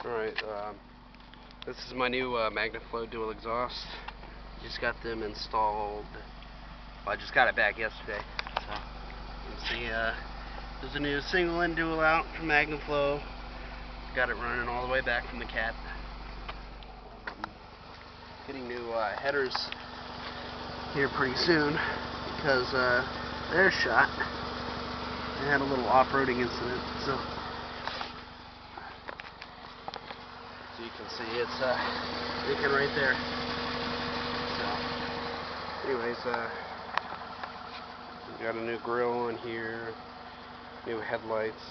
Alright, this is my new Magnaflow dual exhaust. Just got them installed. Well, I just got it back yesterday. So you can see there's a new single in dual out from Magnaflow. Got it running all the way back from the cat. Getting new headers here pretty soon because they're shot. They had a little off-roading incident, so you can see it's leaking right there. So, anyways, we got a new grill on here, new headlights,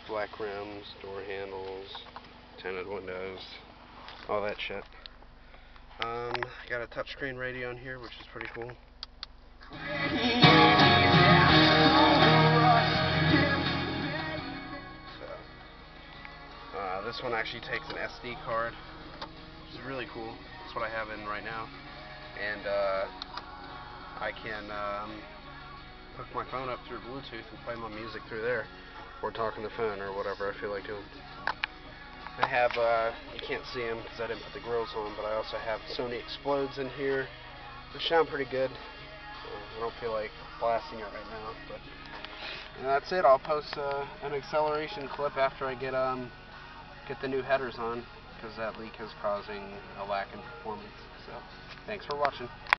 black rims, door handles, tinted windows, all that shit. Got a touchscreen radio in here, which is pretty cool. This one actually takes an SD card, which is really cool. That's what I have in right now. And I can hook my phone up through Bluetooth and play my music through there, or talk on the phone, or whatever I feel like doing. I have, you can't see them because I didn't put the grills on, but I also have Sony Explodes in here, which sound pretty good. I don't feel like blasting it right now, but and that's it. I'll post an acceleration clip after I get the new headers on, because that leak is causing a lack in performance. So, thanks for watching.